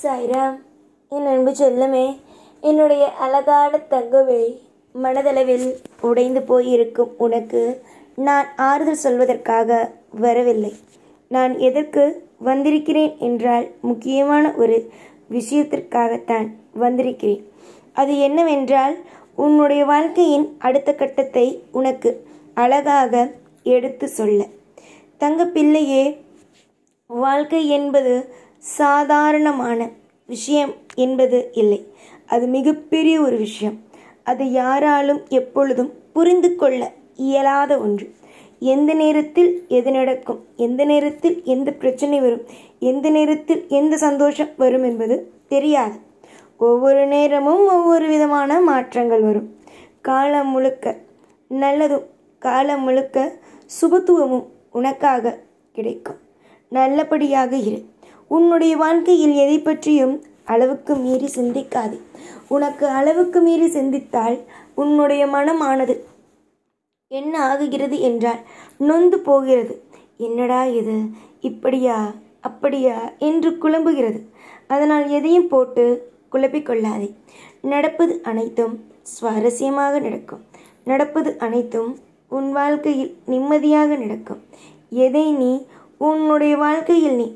சாய்ராம், என் அன்பு செல்லமே, என்னுடைய அழகான தங்கமே, மனதளவில் உடைந்து போயிருக்கும் உனக்கு நான் ஆறுதல் சொல்வதற்காக வரவில்லை. நான் எதற்கு வந்திருக்கிறேன் என்றால் முக்கியமான ஒரு விஷயத்திற்காகத்தான் வந்திருக்கிறேன். அது என்னவென்றால், உன்னுடைய வாழ்க்கையின் அடுத்த கட்டத்தை உனக்கு அழகாக எடுத்து சொல்ல. தங்கப்பிள்ளையே, வாழ்க்கை என்பது சாதாரணமான விஷயம் என்பது இல்லை. அது மிகப்பெரிய ஒரு விஷயம். அது யாராலும் எப்பொழுதும் புரிந்து கொள்ள இயலாத ஒன்று. எந்த நேரத்தில் எது நடக்கும், எந்த நேரத்தில் எந்த பிரச்சனை வரும், எந்த நேரத்தில் எந்த சந்தோஷம் வரும் என்பது தெரியாது. ஒவ்வொரு நேரமும் ஒவ்வொரு விதமான மாற்றங்கள் வரும். காலம் முழுக்க நல்லதும் காலம் முழுக்க சுபத்துவமும் உனக்காக கிடைக்கும். நல்லபடியாக இரு. உன்னுடைய வாழ்க்கையில் எதை பற்றியும் அளவுக்கு மீறி சிந்திக்காதே. உனக்கு அளவுக்கு மீறி சிந்தித்தால் உன்னுடைய மனமானது என்ன ஆகுகிறது என்றால் நொந்து போகிறது. என்னடா இது, இப்படியா அப்படியா என்று குழம்புகிறது. அதனால் எதையும் போட்டு குழப்பிக்கொள்ளாதே. நடப்பது அனைத்தும் சுவாரஸ்யமாக நடக்கும். நடப்பது அனைத்தும் உன் வாழ்க்கையில் நிம்மதியாக நடக்கும். எதை நீ உன்னுடைய வாழ்க்கையில் நீ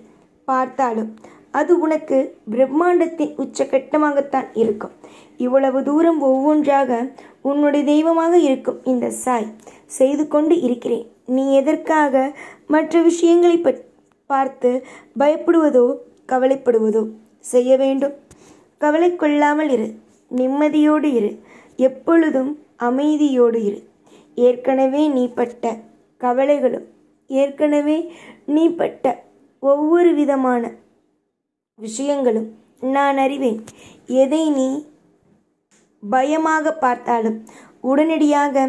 பார்த்தாலும் அது உனக்கு பிரம்மாண்டத்தின் உச்சகட்டமாகத்தான் இருக்கும். இவ்வளவு தூரம் ஒவ்வொன்றாக உன்னுடைய தெய்வமாக இருக்கும் இந்த சாய் செய்து கொண்டு இருக்கிறேன். நீ எதற்காக மற்ற விஷயங்களை பார்த்து பயப்படுவதோ கவலைப்படுவதோ செய்ய வேண்டும்? கவலை கொள்ளாமல் இரு. நிம்மதியோடு இரு. எப்பொழுதும் அமைதியோடு இரு. ஏற்கனவே நீ பட்ட கவலைகளும், ஏற்கனவே நீ பட்ட ஒவ்வொரு விதமான விஷயங்களும் நான் அறிவேன். எதை நீ பயமாக பார்த்தாலும் உடனடியாக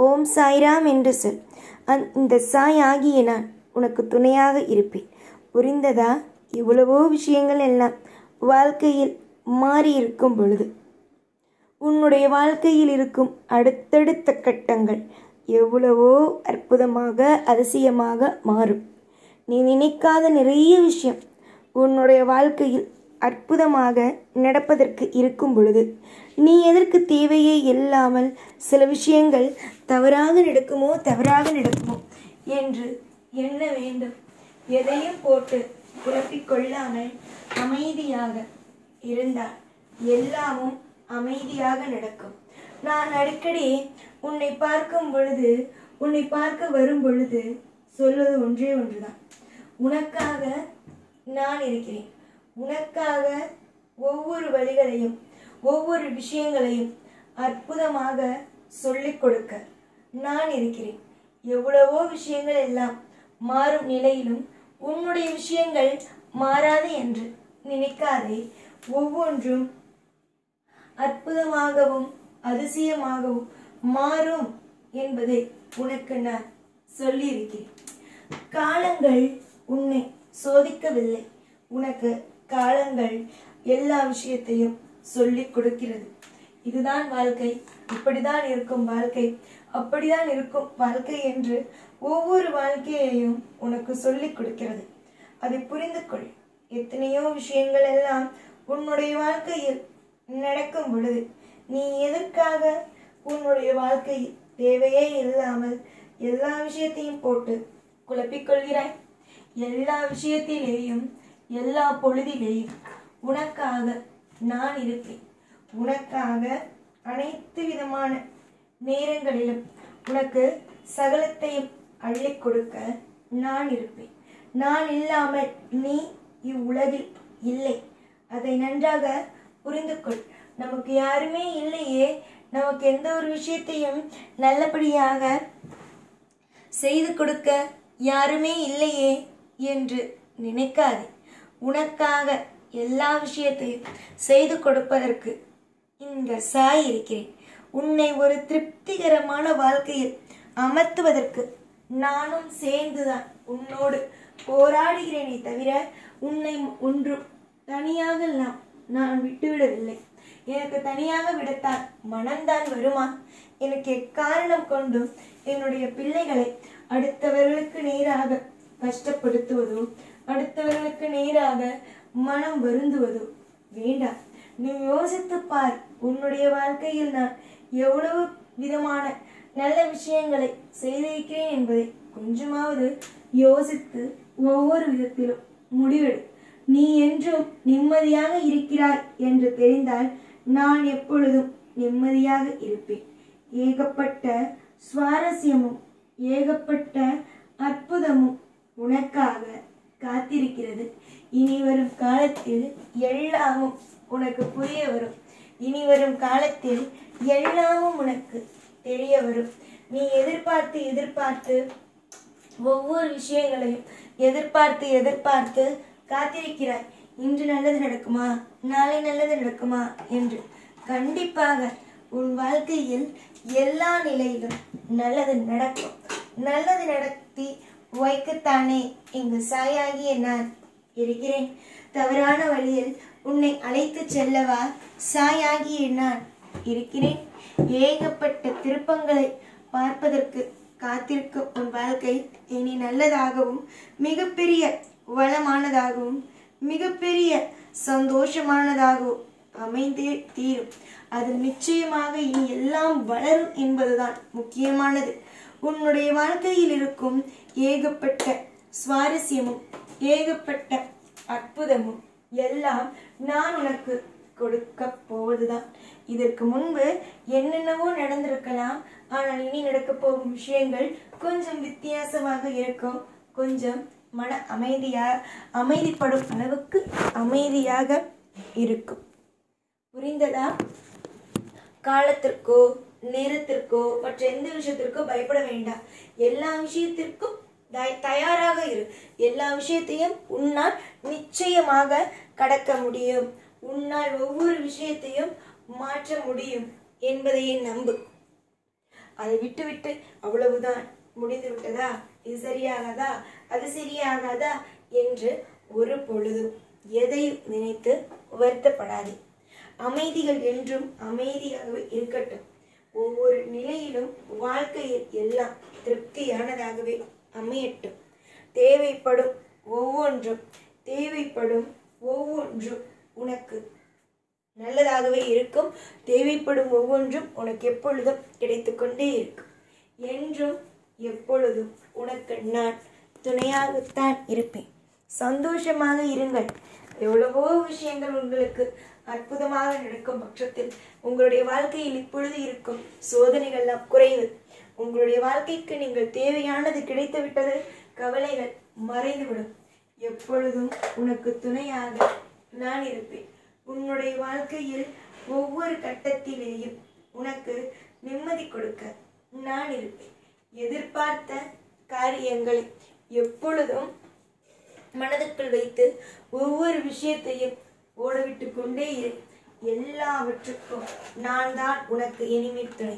ஓம் சாய்ராம் என்று சொல். இந்த சாய் ஆகிய நான் உனக்கு துணையாக இருப்பேன். புரிந்ததா? இவ்வளவோ விஷயங்கள் எல்லாம் வாழ்க்கையில் மாறி இருக்கும் பொழுது உன்னுடைய வாழ்க்கையில் இருக்கும் அடுத்தடுத்த கட்டங்கள் எவ்வளவோ அற்புதமாக அதிசயமாக மாறும். நீ நினைக்காத நிறைய விஷயம் உன்னுடைய வாழ்க்கையில் அற்புதமாக நடப்பதற்கு இருக்கும் பொழுது நீ எதற்கு தேவையே இல்லாமல் சில விஷயங்கள் தவறாக நடக்குமோ என்று எண்ண வேண்டும். எதையும் போட்டு குழப்பிக்கொள்ளாமல் அமைதியாக இருந்தால் எல்லாமும் அமைதியாக நடக்கும். நான் அடிக்கடி உன்னை பார்க்க வரும் பொழுது சொல்வது ஒன்றே ஒன்றுதான். உனக்காக நான் இருக்கிறேன். உனக்காக ஒவ்வொரு வழிகளையும் ஒவ்வொரு விஷயங்களையும் அற்புதமாக சொல்லிக் கொடுக்க நான் இருக்கிறேன். எவ்வளவோ விஷயங்கள் எல்லாம் மாறும் நிலையிலும் உன்னுடைய விஷயங்கள் மாறாது என்று நினைக்காதே. ஒவ்வொன்றும் அற்புதமாகவும் அதிசயமாகவும் மாறும் என்பதை உனக்கு நான் சொல்லியிருக்கிறேன். காலங்கள் உன்னை சோதிக்கவில்லை. உனக்கு காலங்கள் எல்லா விஷயத்தையும் சொல்லிக் கொடுக்கிறது. இதுதான் வாழ்க்கை, இப்படிதான் இருக்கும் வாழ்க்கை, அப்படிதான் இருக்கும் வாழ்க்கை என்று ஒவ்வொரு வாழ்க்கையையும் உனக்கு சொல்லிக் கொடுக்கிறது. அதை புரிந்து கொள். எத்தனையோ விஷயங்கள் எல்லாம் உன்னுடைய வாழ்க்கையில் நடக்கும் பொழுது நீ எதற்காக உன்னுடைய வாழ்க்கையில் தேவையே இல்லாமல் எல்லா விஷயத்தையும் போட்டு குழப்பிக்கொள்கிறாய்? எல்லா விஷயத்திலேயும் எல்லா பொழுதிலேயும் உனக்காக நான் இருப்பேன். உனக்காக அனைத்து விதமான நேரங்களிலும் உனக்கு சகலத்தையும் அள்ளி கொடுக்க நான் இருப்பேன். நான் இல்லாமல் நீ இவ்வுலகில் இல்லை. அதை நன்றாக புரிந்து கொள். நமக்கு யாருமே இல்லையே, நமக்கு எந்த ஒரு விஷயத்தையும் நல்லபடியாக செய்து கொடுக்க யாருமே இல்லையே என்று நினைக்காதே. உனக்காக எல்லா விஷயத்தையும் செய்து கொடுப்பதற்கு இந்த சாய் இருக்கிறேன். உன்னை ஒரு திருப்திகரமான வாழ்க்கையில் அமர்த்துவதற்கு நானும் சேர்ந்துதான் உன்னோடு போராடுகிறேனே தவிர உன்னை ஒன்றும் தனியாக நான் விட்டுவிடவில்லை. எனக்கு தனியாக விடத்தான் மனம்தான் வருமா? எனக்கு எக்காரணம் கொண்டும் என்னுடைய பிள்ளைகளை அடுத்தவர்களுக்கு நேராக கஷ்டப்படுத்துவதோ அடுத்தவர்களுக்கு நேராக மனம் வருந்துவதோ வேண்டாம். நீ யோசித்து பார், உன்னுடைய வாழ்க்கையில் நான் எவ்வளவு விதமான நல்ல விஷயங்களை செய்திருக்கிறேன் என்பதை கொஞ்சமாவது யோசித்து ஒவ்வொரு விதத்திலும் முடிவெடு. நீ என்றும் நிம்மதியாக இருக்கிறாய் என்று தெரிந்தால் நான் எப்பொழுதும் நிம்மதியாக இருப்பேன். ஏகப்பட்ட சுவாரஸ்யமும் ஏகப்பட்ட அற்புதமும் உனக்காக காத்திருக்கிறது. இனி வரும் காலத்தில் எல்லாமும் உனக்கு புரிய வரும். இனி வரும் காலத்தில் எல்லாமும் உனக்கு தெரிய வரும். நீ எதிர்பார்த்து ஒவ்வொரு விஷயங்களையும் எதிர்பார்த்து காத்திருக்கிறாய். இன்று நல்லது நடக்குமா, நாளை நல்லது நடக்குமா என்று. கண்டிப்பாக உன் வாழ்க்கையில் எல்லா நிலையிலும் நல்லது நடக்கும். நல்லது நடத்தி வைக்கத்தானே இங்கு சாயாகிய நான் இருக்கிறேன். தவறான வழியில் உன்னை அழைத்து செல்லவா சாயாகிய நான் இருக்கிறேன். ஏகப்பட்ட திருப்பங்களை பார்ப்பதற்கு காத்திருக்கும் உன் வாழ்க்கை இனி நல்லதாகவும் மிகப்பெரிய வளமானதாகவும் மிகப்பெரிய சந்தோஷமானதாகவும் அமைந்தே தீரும். அது நிச்சயமாக இனி எல்லாம் வளரும் என்பதுதான் முக்கியமானது. உன்னுடைய வாழ்க்கையில் இருக்கும் ஏகப்பட்ட சுவாரஸ்யமும் ஏகப்பட்ட அற்புதமும் எல்லாம் நான் உனக்கு கொடுக்க போவதுதான். இதற்கு முன்பு என்னென்னவோ நடந்திருக்கலாம். ஆனால் இனி நடக்க போகும் விஷயங்கள் கொஞ்சம் வித்தியாசமாக இருக்கும். கொஞ்சம் மன அமைதிப்படும் அளவுக்கு அமைதியாக இருக்கும். புரிந்ததா? காலத்திற்கோ நேரத்திற்கோ மற்ற எந்த விஷயத்திற்கோ பயப்பட வேண்டாம். எல்லா விஷயத்திற்கும் தயாராக இரு. எல்லா விஷயத்தையும் உன்னால் நிச்சயமாக கடக்க முடியும். உன்னால் ஒவ்வொரு விஷயத்தையும் மாற்ற முடியும் என்பதையே நம்பு. அதை விட்டுவிட்டு அவ்வளவுதான் முடிந்து விட்டதா, இது சரியாகாதா, அது சரியாகாதா என்று ஒரு பொழுதும் எதையும் நினைத்து வருத்தப்படாதே. அமைதிகள் என்றும் அமைதியாகவே இருக்கட்டும். ஒவ்வொரு நிலையிலும் வாழ்க்கையில் எல்லாம் திருப்தியானதாகவே அமையட்டும். தேவைப்படும் ஒவ்வொன்றும் உனக்கு நல்லதாகவே இருக்கும். தேவைப்படும் ஒவ்வொன்றும் உனக்கு எப்பொழுதும் கிடைத்து கொண்டே இருக்கும். என்றும் எப்பொழுதும் உனக்கு நான் துணையாகத்தான் இருப்பேன். சந்தோஷமாக இருங்கள். எவ்வளவோ விஷயங்கள் உங்களுக்கு அற்புதமாக நடக்கும் பட்சத்தில் உங்களுடைய வாழ்க்கையில் இப்பொழுது இருக்கும் சோதனைகள்லாம் குறைவு. உங்களுடைய வாழ்க்கைக்கு நீங்கள் தேவையானது கிடைத்து விட்டது. கவலைகள் மறைந்துவிடும். எப்பொழுதும் உனக்கு துணையாக நான் இருப்பேன். உன்னுடைய வாழ்க்கையில் ஒவ்வொரு கட்டத்திலேயும் உனக்கு நிம்மதி கொடுக்க நான் இருப்பேன். எதிர்பார்த்த காரியங்களை எப்பொழுதும் மனதுக்குள் வைத்து ஒவ்வொரு விஷயத்தையும் ஓடவிட்டு கொண்டே இரு. எல்லாவற்றுக்கும் நான் தான் உனக்கு இனிமேல் துணை.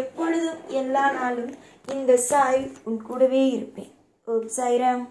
எப்பொழுதும் எல்லா நாளும் இந்த சாய் உன் கூடவே இருப்பேன். ஓம் சாய்ராம்.